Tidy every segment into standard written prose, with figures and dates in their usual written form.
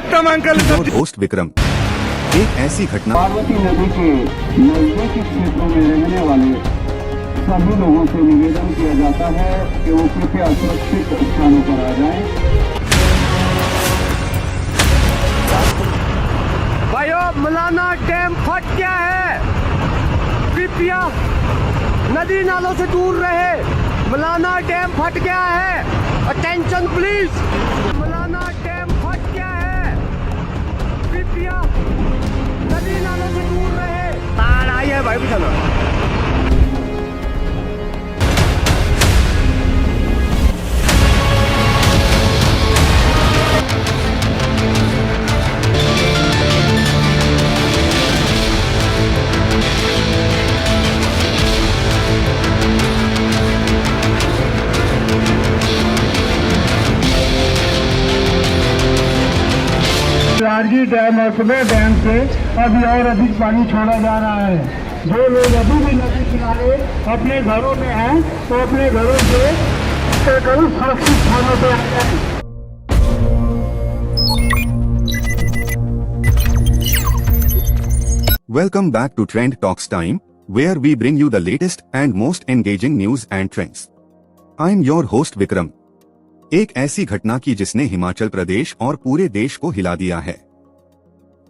खत्म uncle. Host Vikram. एक ऐसी घटना। पार्वती नदी के नजदीकी क्षेत्रों में रहने वाले सभी लोगों से निवेदन किया जाता है कि वो कृपया सुरक्षित स्थानों पर आ जाएं। भाइयों, मलाना डैम फट गया है, कृपया नदी नालों से दूर रहे। मलाना डैम फट गया है, अटेंशन प्लीज। मलाना डैम फट गया है, कृपया नदी नालों से दूर रहे। तार आई है भाई, चलो। लारजी डैम और सुबह डैम से अभी और अधिक पानी छोड़ा जा रहा है। जो लोग अभी भी नदी किनारे अपने घरों में हैं तो अपने घरों से सुरक्षित स्थानों पर आ जाएं। Welcome back to Trend Talks Time, where we bring you the latest and most engaging news and trends. I'm your host Vikram. एक ऐसी घटना की जिसने हिमाचल प्रदेश और पूरे देश को हिला दिया है।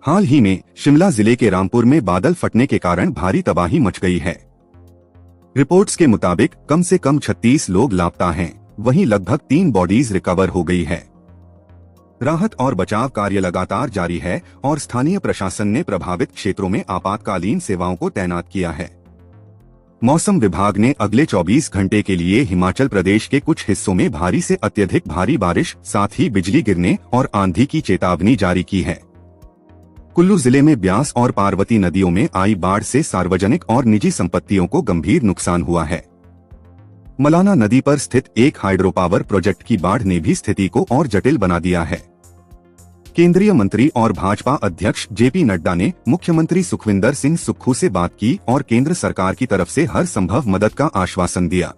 हाल ही में शिमला जिले के रामपुर में बादल फटने के कारण भारी तबाही मच गई है। रिपोर्ट्स के मुताबिक कम से कम 36 लोग लापता हैं, वहीं लगभग 3 बॉडीज रिकवर हो गई है। राहत और बचाव कार्य लगातार जारी है और स्थानीय प्रशासन ने प्रभावित क्षेत्रों में आपातकालीन सेवाओं को तैनात किया है। मौसम विभाग ने अगले 24 घंटे के लिए हिमाचल प्रदेश के कुछ हिस्सों में भारी से अत्यधिक भारी बारिश, साथ ही बिजली गिरने और आंधी की चेतावनी जारी की है। कुल्लू जिले में ब्यास और पार्वती नदियों में आई बाढ़ से सार्वजनिक और निजी संपत्तियों को गंभीर नुकसान हुआ है। मलाना नदी पर स्थित एक हाइड्रो पावर प्रोजेक्ट की बाढ़ ने भी स्थिति को और जटिल बना दिया है। केंद्रीय मंत्री और भाजपा अध्यक्ष जेपी नड्डा ने मुख्यमंत्री सुखविंदर सिंह सुक्खू से बात की और केंद्र सरकार की तरफ से हर संभव मदद का आश्वासन दिया।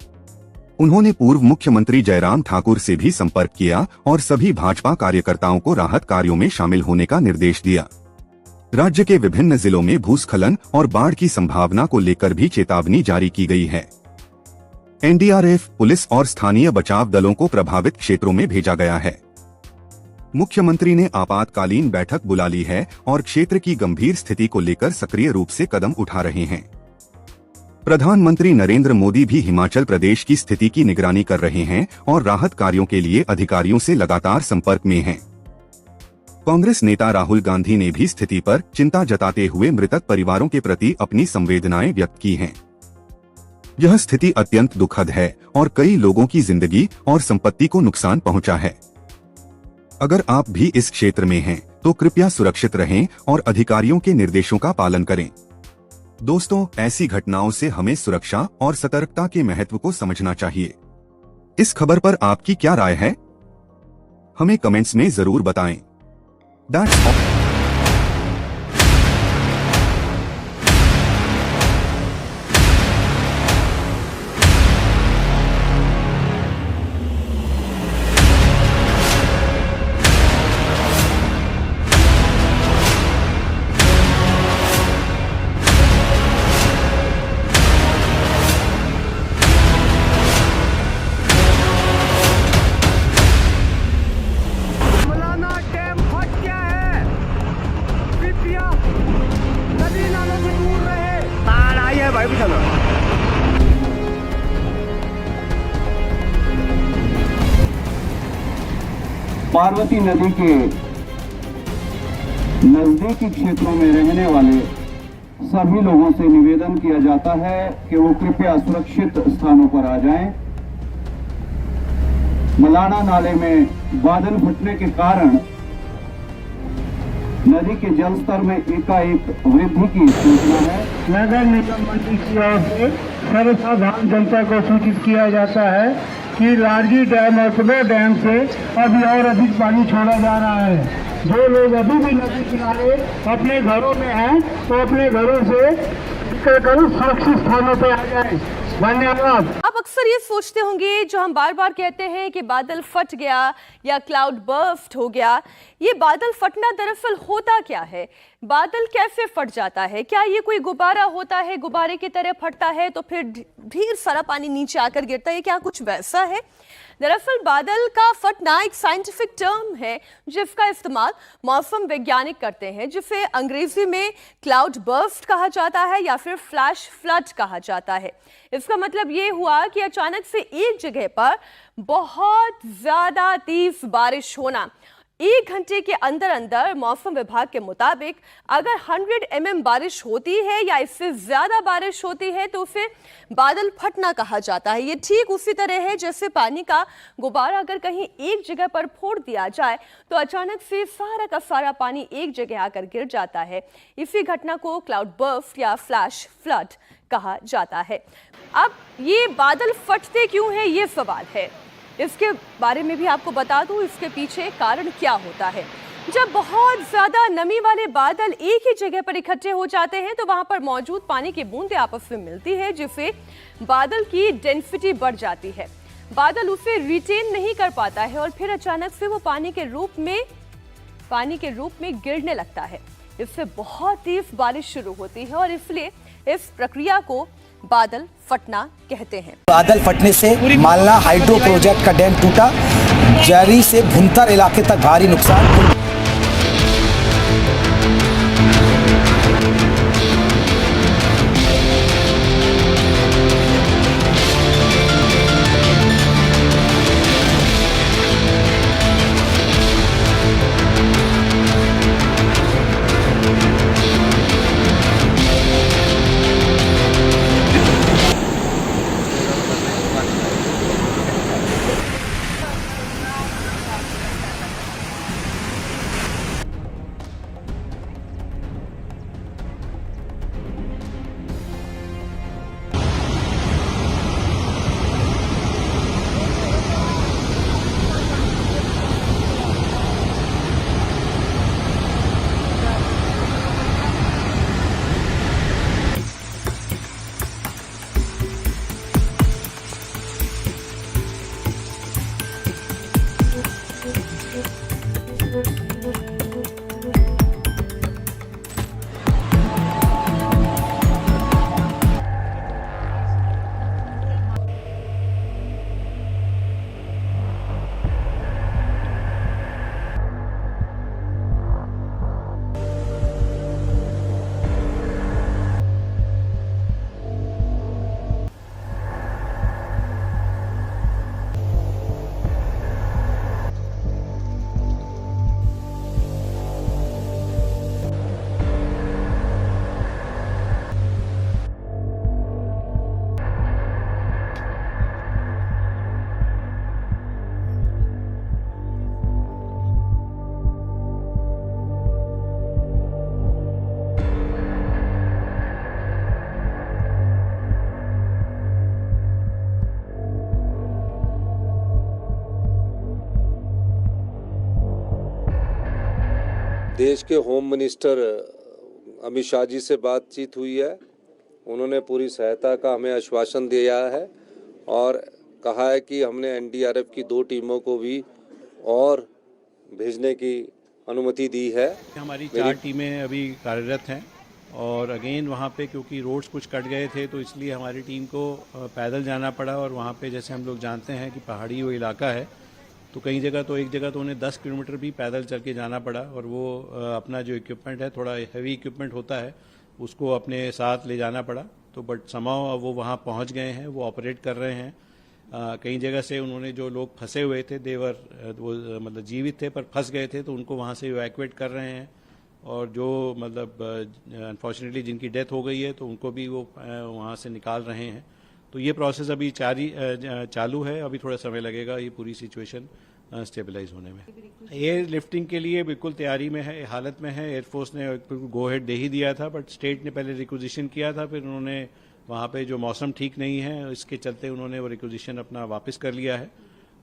उन्होंने पूर्व मुख्यमंत्री जयराम ठाकुर से भी संपर्क किया और सभी भाजपा कार्यकर्ताओं को राहत कार्यों में शामिल होने का निर्देश दिया। राज्य के विभिन्न जिलों में भूस्खलन और बाढ़ की संभावना को लेकर भी चेतावनी जारी की गई है। एनडीआरएफ, पुलिस और स्थानीय बचाव दलों को प्रभावित क्षेत्रों में भेजा गया है। मुख्यमंत्री ने आपातकालीन बैठक बुला ली है और क्षेत्र की गंभीर स्थिति को लेकर सक्रिय रूप से कदम उठा रहे हैं। प्रधानमंत्री नरेंद्र मोदी भी हिमाचल प्रदेश की स्थिति की निगरानी कर रहे हैं और राहत कार्यों के लिए अधिकारियों से लगातार संपर्क में हैं। कांग्रेस नेता राहुल गांधी ने भी स्थिति पर चिंता जताते हुए मृतक परिवारों के प्रति अपनी संवेदनाएं व्यक्त की हैं। यह स्थिति अत्यंत दुखद है और कई लोगों की जिंदगी और संपत्ति को नुकसान पहुंचा है। अगर आप भी इस क्षेत्र में हैं, तो कृपया सुरक्षित रहें और अधिकारियों के निर्देशों का पालन करें। दोस्तों, ऐसी घटनाओं से हमें सुरक्षा और सतर्कता के महत्व को समझना चाहिए। इस खबर पर आपकी क्या राय है? हमें कमेंट्स में जरूर बताएं। That's all. नदी नालों से दूर रहे। तार आई है भाई, चलो। पार्वती नदी के नजदीकी क्षेत्रों में रहने वाले सभी लोगों से निवेदन किया जाता है कि वो कृपया सुरक्षित स्थानों पर आ जाएं। मलाना नाले में बादल फटने के कारण नदी के जलस्तर में एकाएक वृद्धि की सूचना है। नगर निगम मंत्री की ओर से सर्वसाधारण जनता को सूचित किया जाता है कि लारजी डैम और सुबह डैम से अभी और अधिक पानी छोड़ा जा रहा है। जो लोग अभी भी नदी किनारे अपने घरों में हैं तो अपने घरों से सुरक्षित स्थानों पर आ जाएं। धन्यवाद। आप अक्सर ये सोचते होंगे, जो हम बार बार कहते हैं कि बादल फट गया या क्लाउड बर्स्ट हो गया, ये बादल फटना दरअसल होता क्या है? बादल कैसे फट जाता है? क्या ये कोई गुब्बारा होता है, गुब्बारे की तरह फटता है तो फिर ढेर सारा पानी नीचे आकर गिरता है? क्या कुछ वैसा है? दरअसल बादल का फटना एक साइंटिफिक टर्म है जिसका इस्तेमाल मौसम वैज्ञानिक करते हैं, जिसे अंग्रेजी में क्लाउड बर्स्ट कहा जाता है या फिर फ्लैश फ्लड कहा जाता है। इसका मतलब ये हुआ कि अचानक से एक जगह पर बहुत ज्यादा तेज बारिश होना। 1 घंटे के अंदर अंदर मौसम विभाग के मुताबिक अगर 100 mm बारिश होती है या इससे ज्यादा बारिश होती है तो उसे बादल फटना कहा जाता है। ये ठीक उसी तरह है जैसे पानी का गुब्बारा अगर कहीं एक जगह पर फोड़ दिया जाए तो अचानक से सारा का सारा पानी एक जगह आकर गिर जाता है। इसी घटना को क्लाउड बर्स्ट या फ्लैश फ्लड कहा जाता है। अब ये बादल फटते क्यों है, ये सवाल है। इसके बारे में भी आपको बता दूं, इसके पीछे कारण क्या होता है। जब बहुत ज्यादा नमी वाले बादल एक ही जगह पर इकट्ठे हो जाते हैं तो वहां पर मौजूद पानी की बूंदें आपस में मिलती है, जिससे बादल की डेंसिटी बढ़ जाती है। बादल उसे रिटेन नहीं कर पाता है और फिर अचानक से वो पानी के रूप में गिरने लगता है। इससे बहुत तेज बारिश शुरू होती है और इसलिए इस प्रक्रिया को बादल फटना कहते हैं। बादल फटने से मालना हाइड्रो प्रोजेक्ट का डैम टूटा, जरी से भुंतर इलाके तक भारी नुकसान। देश के होम मिनिस्टर अमित शाह जी से बातचीत हुई है। उन्होंने पूरी सहायता का हमें आश्वासन दिया है और कहा है कि हमने एनडीआरएफ की 2 टीमों को भी और भेजने की अनुमति दी है। हमारी 4 टीमें अभी कार्यरत हैं और अगेन वहाँ पे क्योंकि रोड्स कुछ कट गए थे तो इसलिए हमारी टीम को पैदल जाना पड़ा और वहाँ पे जैसे हम लोग जानते हैं कि पहाड़ी वो इलाका है तो कई जगह तो एक जगह तो उन्हें 10 किलोमीटर भी पैदल चल के जाना पड़ा और वो अपना जो इक्विपमेंट है थोड़ा हैवी इक्विपमेंट होता है उसको अपने साथ ले जाना पड़ा। तो बट समाव वो वहाँ पहुँच गए हैं, वो ऑपरेट कर रहे हैं। कई जगह से उन्होंने जो लोग फंसे हुए थे देवर वो मतलब जीवित थे पर फंस गए थे तो उनको वहाँ से इवैक्यूएट कर रहे हैं और जो मतलब अनफॉर्चुनेटली जिनकी डेथ हो गई है तो उनको भी वो वहाँ से निकाल रहे हैं। तो ये प्रोसेस अभी चालू है, अभी थोड़ा समय लगेगा ये पूरी सिचुएशन स्टेबलाइज होने में। एयर लिफ्टिंग के लिए बिल्कुल तैयारी में है, हालत में है। एयरफोर्स ने बिल्कुल गो हेड दे ही दिया था बट स्टेट ने पहले रिक्विजिशन किया था, फिर उन्होंने वहाँ पे जो मौसम ठीक नहीं है इसके चलते उन्होंने वो रिक्विजिशन अपना वापस कर लिया है।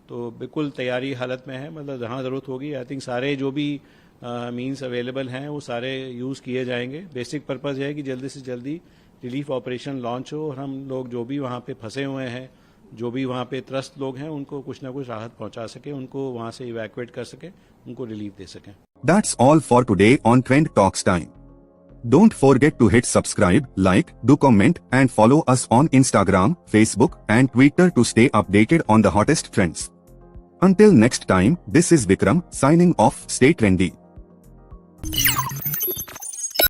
तो बिल्कुल तैयारी हालत में है, मतलब जहाँ ज़रूरत होगी आई थिंक सारे जो भी मीन्स अवेलेबल हैं वो सारे यूज़ किए जाएंगे। बेसिक पर्पज़ है कि जल्दी से जल्दी रिलीफ ऑपरेशन लॉन्च हो और हम लोग जो भी वहाँ पे फंसे हुए हैं, जो भी वहाँ पे त्रस्त लोग हैं, उनको कुछ ना कुछ राहत पहुँचा सके, उनको वहाँ से इवैक्यूएट कर सके, उनको रिलीफ दे सकें। That's all for today on Trend Talks Time. Don't forget to hit subscribe, like, do comment and follow us on Instagram, Facebook and Twitter to stay updated on the hottest trends. Until next time, this is Vikram signing off. Stay trendy.